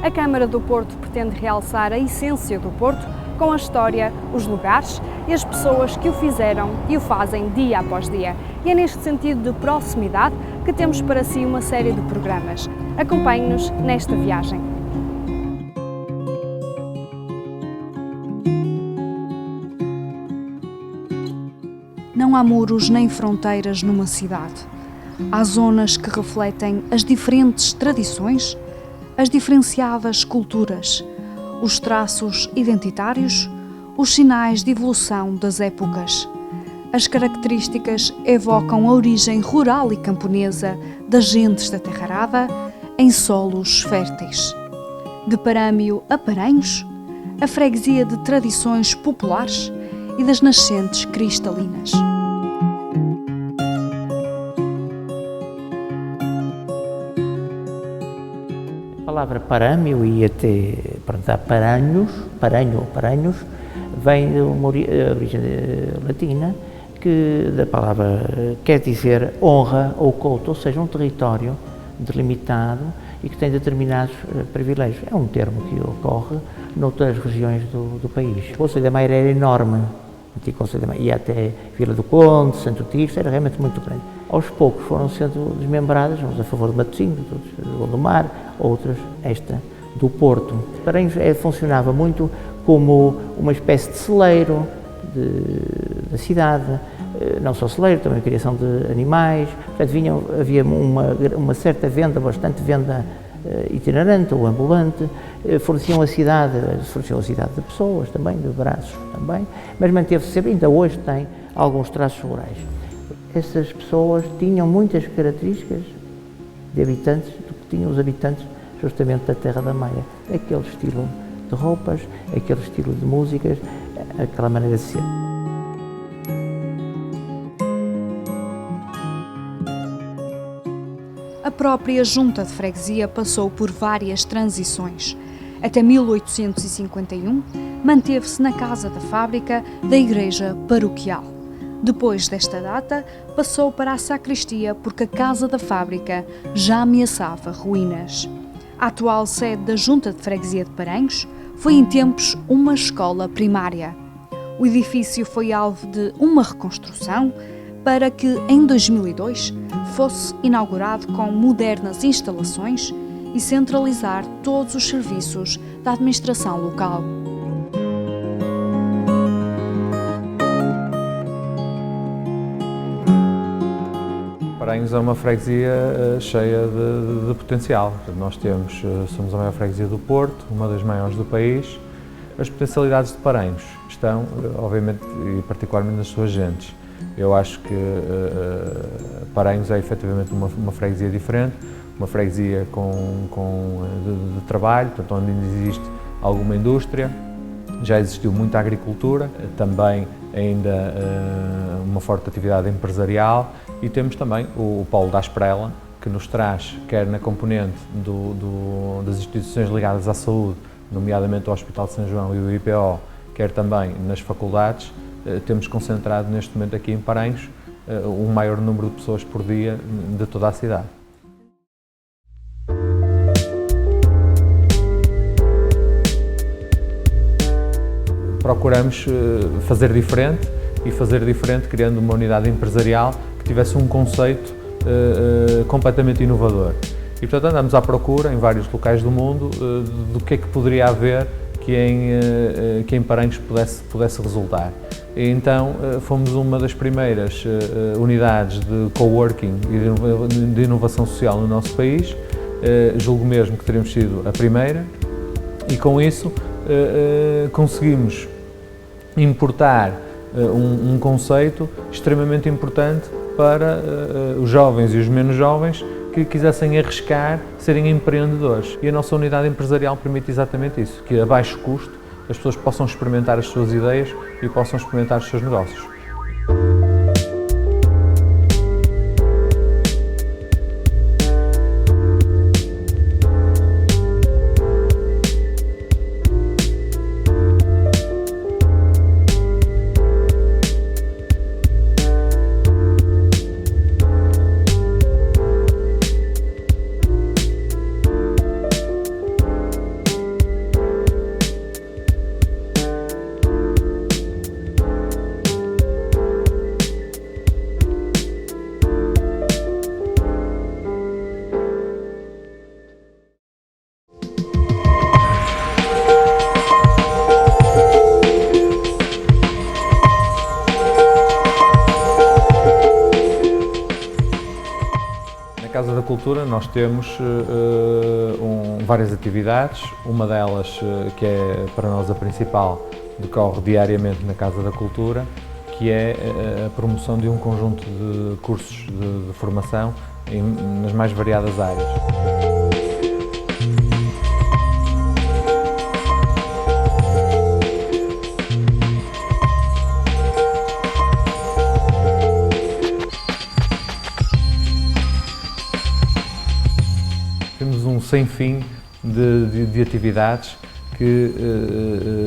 A Câmara do Porto pretende realçar a essência do Porto com a história, os lugares e as pessoas que o fizeram e o fazem dia após dia. E é neste sentido de proximidade que temos para si uma série de programas. Acompanhe-nos nesta viagem. Não há muros nem fronteiras numa cidade. Há zonas que refletem as diferentes tradições, as diferenciadas culturas, os traços identitários, os sinais de evolução das épocas. As características evocam a origem rural e camponesa das gentes da Terra Arada em solos férteis. De Parâmio a Paranhos, a freguesia de tradições populares e das nascentes cristalinas. A palavra parâmio e até paranhos, vem de uma origem latina, que da palavra quer dizer honra ou culto, ou seja, um território delimitado e que tem determinados privilégios. É um termo que ocorre noutras regiões do país. O Concelho da Maira era enorme, antigo Concelho da Maira, ia até Vila do Conde, Santo Tirso, era realmente muito grande. Aos poucos foram sendo desmembradas, uns a favor de Matosinhos, outros do Gondomar, outras esta do Porto. Paranhos funcionava muito como uma espécie de celeiro da cidade, não só celeiro, também a criação de animais. Portanto, havia uma certa venda, bastante venda itinerante ou ambulante, forneciam a cidade de pessoas também, de braços também, mas manteve-se sempre, ainda hoje tem alguns traços rurais. Essas pessoas tinham muitas características de habitantes do que tinham os habitantes justamente da Terra da Maia. Aquele estilo de roupas, aquele estilo de músicas, aquela maneira de ser. A própria Junta de Freguesia passou por várias transições. Até 1851, manteve-se na Casa da Fábrica da Igreja Paroquial. Depois desta data, passou para a sacristia porque a Casa da Fábrica já ameaçava ruínas. A atual sede da Junta de Freguesia de Paranhos foi em tempos uma escola primária. O edifício foi alvo de uma reconstrução para que, em 2002, fosse inaugurado com modernas instalações e centralizar todos os serviços da administração local. Paranhos é uma freguesia cheia de potencial. Nós somos a maior freguesia do Porto, uma das maiores do país. As potencialidades de Paranhos estão, obviamente, e particularmente nas suas gentes. Eu acho que Paranhos é efetivamente uma freguesia diferente, uma freguesia de trabalho, portanto, onde ainda existe alguma indústria, já existiu muita agricultura, também ainda uma forte atividade empresarial e temos também o Polo da Asprela, que nos traz, quer na componente das instituições ligadas à saúde, nomeadamente o Hospital de São João e o IPO, quer também nas faculdades, temos concentrado neste momento aqui em Paranhos um maior número de pessoas por dia de toda a cidade. Procuramos fazer diferente criando uma unidade empresarial que tivesse um conceito completamente inovador. E, portanto, andamos à procura, em vários locais do mundo, do que é que poderia haver que em Paranhos pudesse resultar. E, então, fomos uma das primeiras unidades de coworking e de inovação social no nosso país, julgo mesmo que teremos sido a primeira, e com isso conseguimos importar um conceito extremamente importante para os jovens e os menos jovens que quisessem arriscar, serem empreendedores. E a nossa unidade empresarial permite exatamente isso, que a baixo custo as pessoas possam experimentar as suas ideias e possam experimentar os seus negócios. Cultura nós temos várias atividades, uma delas, que é para nós a principal, decorre diariamente na Casa da Cultura, que é a promoção de um conjunto de cursos de formação nas mais variadas áreas. Temos um sem fim de atividades que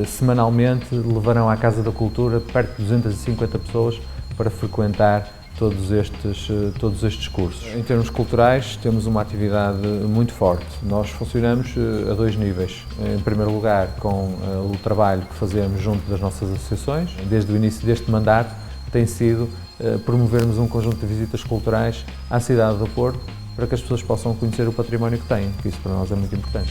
semanalmente levarão à Casa da Cultura perto de 250 pessoas para frequentar todos estes cursos. Em termos culturais, temos uma atividade muito forte. Nós funcionamos a dois níveis. Em primeiro lugar, com o trabalho que fazemos junto das nossas associações. Desde o início deste mandato, tem sido promovermos um conjunto de visitas culturais à cidade do Porto, para que as pessoas possam conhecer o património que têm, que isso para nós é muito importante.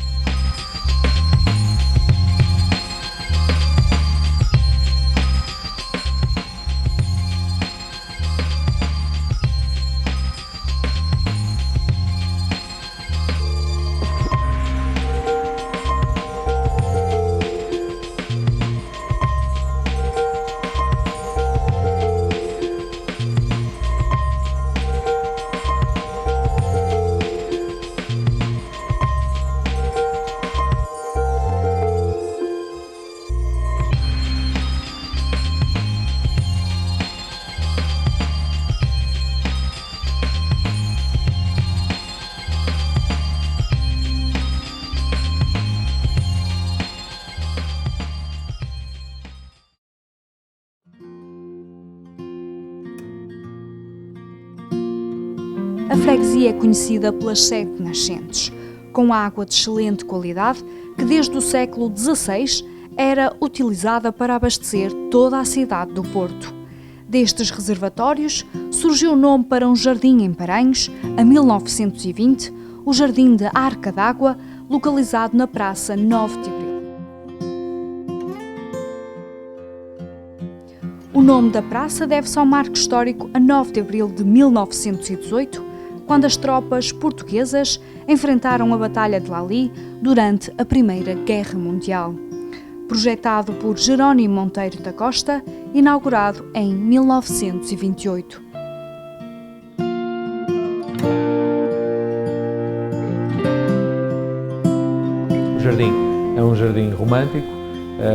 A freguesia é conhecida pelas 7 nascentes, com água de excelente qualidade que desde o século XVI era utilizada para abastecer toda a cidade do Porto. Destes reservatórios surgiu o nome para um jardim em Paranhos, a 1920, o Jardim de Arca d'Água, localizado na Praça 9 de Abril. O nome da praça deve-se ao marco histórico a 9 de abril de 1918, quando as tropas portuguesas enfrentaram a Batalha de Lally durante a Primeira Guerra Mundial. Projetado por Jerónimo Monteiro da Costa, inaugurado em 1928. O jardim é um jardim romântico,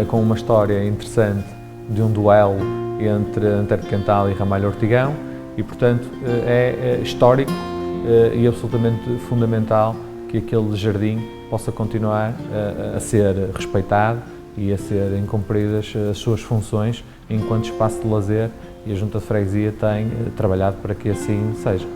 com uma história interessante de um duelo entre Antero de Quental e Ramalho Ortigão e, portanto, é histórico e absolutamente fundamental que aquele jardim possa continuar a ser respeitado e a serem cumpridas as suas funções enquanto espaço de lazer, e a Junta de Freguesia tem trabalhado para que assim seja.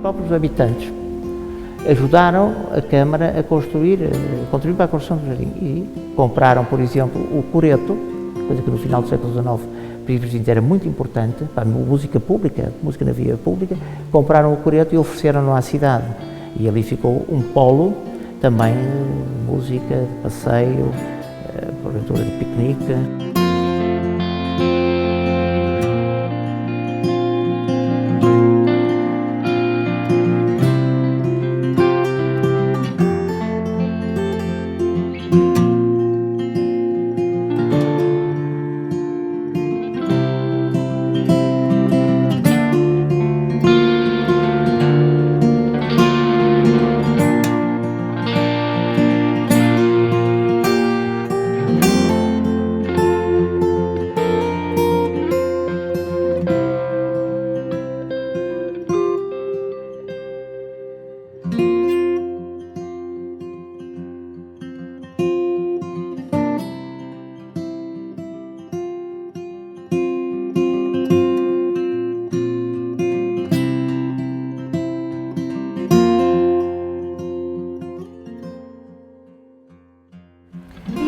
Próprios habitantes ajudaram a Câmara a contribuir para a construção do jardim e compraram, por exemplo, o coreto, coisa que no final do século XIX para a Igreja era muito importante, para a música pública, música na via pública. Compraram o coreto e ofereceram-no à cidade, e ali ficou um polo também de música, de passeio, porventura de piquenique.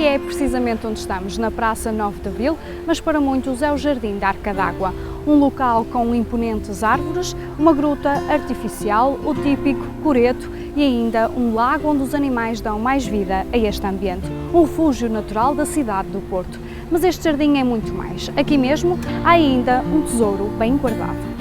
E é precisamente onde estamos, na Praça 9 de Abril, mas para muitos é o Jardim da Arca d'Água, Um local com imponentes árvores, uma gruta artificial, o típico coreto e ainda um lago onde os animais dão mais vida a este ambiente. Um refúgio natural da cidade do Porto. Mas este jardim é muito mais. Aqui mesmo há ainda um tesouro bem guardado.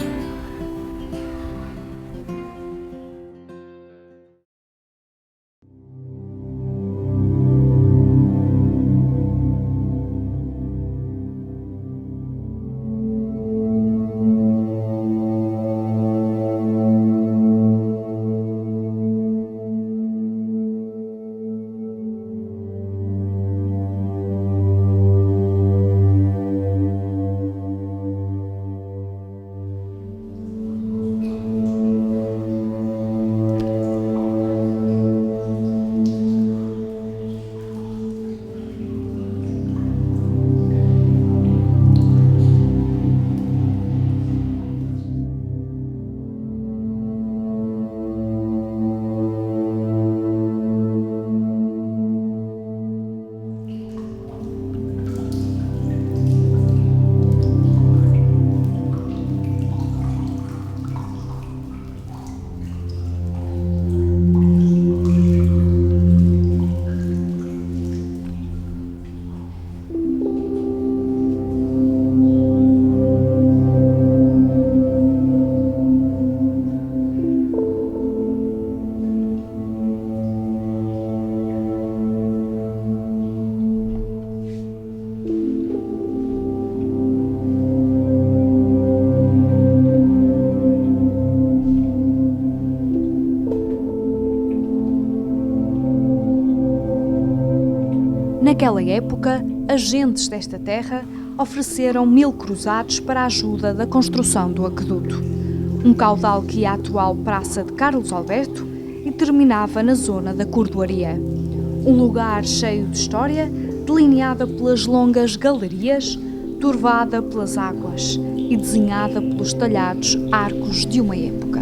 Naquela época, agentes desta terra ofereceram 1000 cruzados para a ajuda da construção do aqueduto. Um caudal que ia à atual Praça de Carlos Alberto e terminava na zona da Cordoaria. Um lugar cheio de história, delineada pelas longas galerias, turvada pelas águas e desenhada pelos talhados arcos de uma época.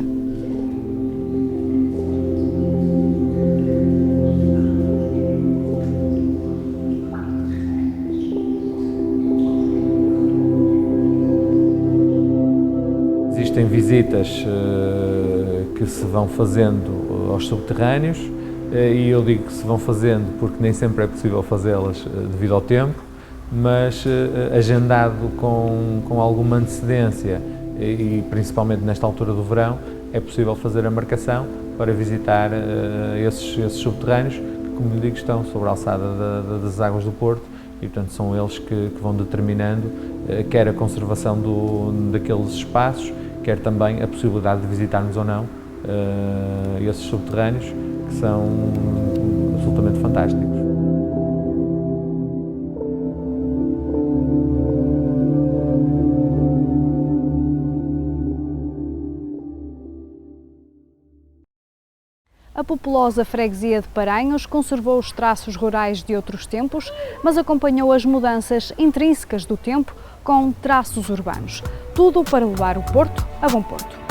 Existem visitas que se vão fazendo aos subterrâneos e eu digo que se vão fazendo porque nem sempre é possível fazê-las devido ao tempo, mas agendado com alguma antecedência e principalmente nesta altura do verão é possível fazer a marcação para visitar esses subterrâneos que, como lhe digo, estão sobre a alçada das águas do Porto e, portanto, são eles que vão determinando quer a conservação daqueles espaços, quer também a possibilidade de visitarmos ou não esses subterrâneos, que são absolutamente fantásticos. A populosa freguesia de Paranhos conservou os traços rurais de outros tempos, mas acompanhou as mudanças intrínsecas do tempo com traços urbanos. Tudo para levar o Porto a bom porto.